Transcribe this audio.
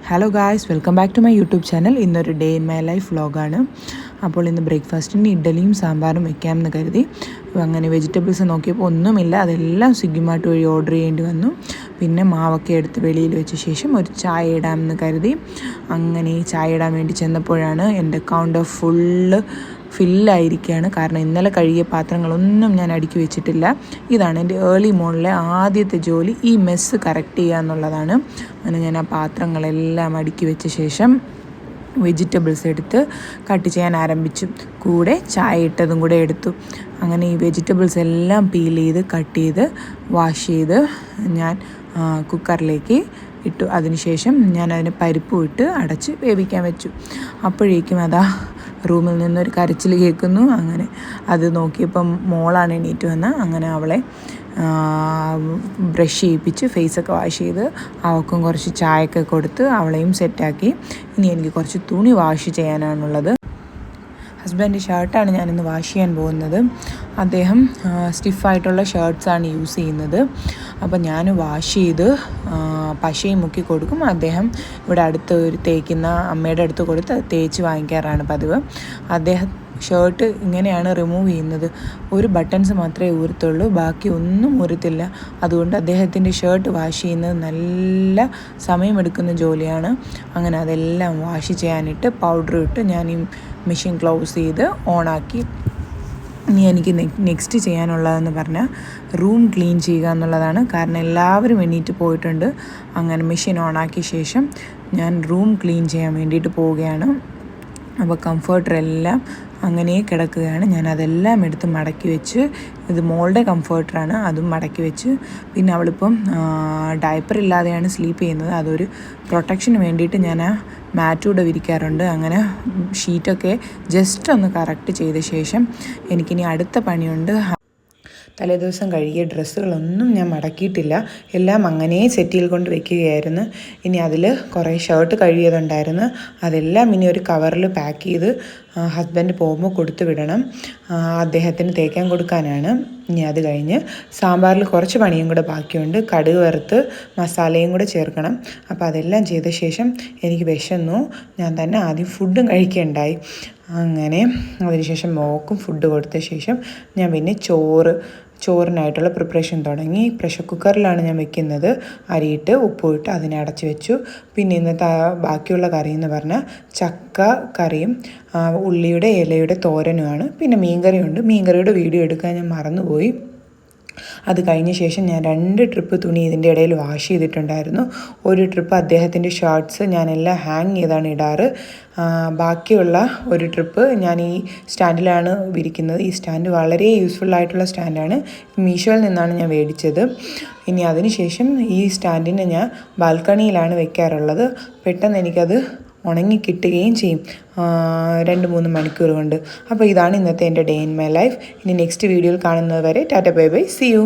Hello guys, welcome back to my YouTube channel. ഇന്നൊരു day in my life വ്ലോഗാണ്. അപ്പോൾ ഇന്ന് ബ്രേക്ക്ഫാസ്റ്റിന് ഇഡ്ഡലിയും സാമ്പാറും വെക്കാമെന്ന് കരുതി. അങ്ങനെ വെജിറ്റബിൾസ് നോക്കിയപ്പോൾ ഒന്നുമില്ല. അതെല്ലാം സ്വിഗ്ഗിമാർട്ട് വഴി ഓർഡർ ചെയ്യേണ്ടി വന്നു. പിന്നെ മാവൊക്കെ എടുത്ത് വെളിയിൽ വെച്ച ശേഷം ഒരു ചായ ഇടാമെന്ന് കരുതി. അങ്ങനെ ചായ ഇടാൻ വേണ്ടി ചെന്നപ്പോഴാണ് എൻ്റെ കൗണ്ടർ ഫില്ലായിരിക്കുകയാണ്. കാരണം ഇന്നലെ കഴുകിയ പാത്രങ്ങളൊന്നും ഞാൻ അടുക്കി വെച്ചിട്ടില്ല. ഇതാണ് എൻ്റെ ഏർലി മോണിലെ ആദ്യത്തെ ജോലി, ഈ മെസ്സ് കറക്റ്റ് ചെയ്യുക എന്നുള്ളതാണ്. അങ്ങനെ ഞാൻ ആ പാത്രങ്ങളെല്ലാം അടുക്കി വെച്ച ശേഷം വെജിറ്റബിൾസ് എടുത്ത് കട്ട് ചെയ്യാൻ ആരംഭിച്ചു. കൂടെ ചായ ഇട്ടതും കൂടെ എടുത്തു. അങ്ങനെ ഈ വെജിറ്റബിൾസ് എല്ലാം പീൽ ചെയ്ത് കട്ട് ചെയ്ത് വാഷ് ചെയ്ത് ഞാൻ കുക്കറിലേക്ക് ഇട്ടു. അതിനുശേഷം ഞാൻ അതിന് പരിപ്പും ഇട്ട് അടച്ച് വേവിക്കാൻ വെച്ചു. അപ്പോഴേക്കും അതാ റൂമിൽ നിന്നൊരു കരച്ചിൽ കേൾക്കുന്നു. അങ്ങനെ അത് നോക്കിയപ്പം മോളാണ് എണീറ്റ് വന്ന്. അങ്ങനെ അവളെ ബ്രഷ് ചെയ്യിപ്പിച്ച് ഫേസൊക്കെ വാഷ് ചെയ്ത് അവൾക്കും കുറച്ച് ചായയൊക്കെ കൊടുത്ത് അവളെയും സെറ്റാക്കി. ഇനി എനിക്ക് കുറച്ച് തുണി വാഷ് ചെയ്യാനാണുള്ളത്. ഹസ്ബൻഡ് ഷർട്ടാണ് ഞാനിന്ന് വാഷ് ചെയ്യാൻ പോകുന്നത്. അദ്ദേഹം സ്റ്റിഫായിട്ടുള്ള ഷർട്ട്സാണ് യൂസ് ചെയ്യുന്നത്. അപ്പോൾ ഞാൻ വാഷ് ചെയ്ത് പശയും മുക്കി കൊടുക്കും. അദ്ദേഹം ഇവിടെ അടുത്ത് ഒരു തേക്കുന്ന അമ്മയുടെ അടുത്ത് കൊടുത്ത് തേച്ച് വാങ്ങിക്കാറാണ് പതിവ്. അദ്ദേഹം ഷർട്ട് ഇങ്ങനെയാണ് റിമൂവ് ചെയ്യുന്നത്. ഒരു ബട്ടൺസ് മാത്രമേ ഊരത്തുള്ളൂ, ബാക്കി ഒന്നും ഊരത്തില്ല. അതുകൊണ്ട് അദ്ദേഹത്തിൻ്റെ ഷർട്ട് വാഷ് ചെയ്യുന്നത് നല്ല സമയമെടുക്കുന്ന ജോലിയാണ്. അങ്ങനെ അതെല്ലാം വാഷ് ചെയ്യാനിട്ട് പൗഡർ ഇട്ട് ഞാൻ ഈ മെഷീൻ ക്ലോസ് ചെയ്ത് ഓണാക്കി. ഇനി എനിക്ക് നെക്സ്റ്റ് ചെയ്യാനുള്ളതെന്ന് പറഞ്ഞാൽ റൂം ക്ലീൻ ചെയ്യുക എന്നുള്ളതാണ്. കാരണം എല്ലാവരും എണീറ്റ് പോയിട്ടുണ്ട്. അങ്ങനെ മെഷീൻ ഓണാക്കിയ ശേഷം ഞാൻ റൂം ക്ലീൻ ചെയ്യാൻ വേണ്ടിയിട്ട് പോവുകയാണ്. അപ്പോൾ കംഫർട്ടറെല്ലാം അങ്ങനെ കിടക്കുകയാണ്. ഞാൻ അതെല്ലാം എടുത്ത് മടക്കി വെച്ച്, ഇത് മോളുടെ കംഫർട്ടറാണ്, അതും മടക്കി വെച്ച്. പിന്നെ അവളിപ്പം ഡയപ്പർ ഇല്ലാതെയാണ് സ്ലീപ്പ് ചെയ്യുന്നത്. അതൊരു പ്രൊട്ടക്ഷന് വേണ്ടിയിട്ട് ഞാൻ ആ മാറ്റൂടെ വിരിക്കാറുണ്ട്. അങ്ങനെ ഷീറ്റൊക്കെ ജസ്റ്റ് ഒന്ന് കറക്റ്റ് ചെയ്ത ശേഷം എനിക്കിനി അടുത്ത പണിയുണ്ട്. തലേദിവസം കഴുകിയ ഡ്രസ്സുകളൊന്നും ഞാൻ മടക്കിയിട്ടില്ല. എല്ലാം അങ്ങനെ സെറ്റിൽ കൊണ്ട് വെക്കുകയായിരുന്നു. ഇനി അതിൽ കുറേ ഷർട്ട് കഴുകിയതുണ്ടായിരുന്നു. അതെല്ലാം ഇനി ഒരു കവറിൽ പാക്ക് ചെയ്ത് ഹസ്ബൻഡ് പോകുമ്പോൾ കൊടുത്തു വിടണം. അദ്ദേഹത്തിന് തേക്കാൻ കൊടുക്കാനാണ്. ഇനി അത് കഴിഞ്ഞ് സാമ്പാറിൽ കുറച്ച് പണിയും കൂടെ ബാക്കിയുണ്ട്. കടുക് വറുത്ത് മസാലയും കൂടെ ചേർക്കണം. അപ്പോൾ അതെല്ലാം ചെയ്ത ശേഷം എനിക്ക് വിശന്നു. ഞാൻ തന്നെ ആദ്യം ഫുഡും കഴിക്കുകയുണ്ടായി. അങ്ങനെ അതിനുശേഷം മോക്കും ഫുഡ് കൊടുത്ത ശേഷം ഞാൻ പിന്നെ ചോറിനായിട്ടുള്ള പ്രിപ്പറേഷൻ തുടങ്ങി. പ്രഷർ കുക്കറിലാണ് ഞാൻ വെക്കുന്നത്. അരിയിട്ട് ഉപ്പിട്ട് അതിനെ അടച്ച് വെച്ചു. പിന്നെ ഇന്നത്തെ ബാക്കിയുള്ള കറി എന്ന് പറഞ്ഞാൽ ചക്ക കറിയും ഉള്ളിയുടെ ഇലയുടെ തോരനുമാണ്. പിന്നെ മീൻകറിയുണ്ട്. മീൻകറിയുടെ വീഡിയോ എടുക്കാൻ ഞാൻ മറന്നുപോയി. അത് കഴിഞ്ഞ ശേഷം ഞാൻ 2 ട്രിപ്പ് തുണി ഇതിൻ്റെ ഇടയിൽ വാഷ് ചെയ്തിട്ടുണ്ടായിരുന്നു. ഒരു ട്രിപ്പ് അദ്ദേഹത്തിൻ്റെ ഷർട്ട്സ് ഞാനെല്ലാം ഹാങ് ചെയ്താണ് ഇടാറ്. ബാക്കിയുള്ള ഒരു ട്രിപ്പ് ഞാൻ ഈ സ്റ്റാൻഡിലാണ് വിരിക്കുന്നത്. ഈ സ്റ്റാൻഡ് വളരെ യൂസ്ഫുള്ളായിട്ടുള്ള സ്റ്റാൻഡാണ്. മീഷോയിൽ നിന്നാണ് ഞാൻ മേടിച്ചത്. ഇനി അതിനുശേഷം ഈ സ്റ്റാൻഡിനെ ഞാൻ ബാൽക്കണിയിലാണ് വെക്കാറുള്ളത്. പെട്ടെന്ന് എനിക്കത് ഉണങ്ങി കിട്ടുകയും ചെയ്യും 2-3 മണിക്കൂർ കൊണ്ട്. അപ്പോൾ ഇതാണ് ഇന്നത്തെ എൻ്റെ ഡേ ഇൻ മൈ ലൈഫ്. ഇനി നെക്സ്റ്റ് വീഡിയോയിൽ കാണുന്നത് വരെ tata bye bye, see U.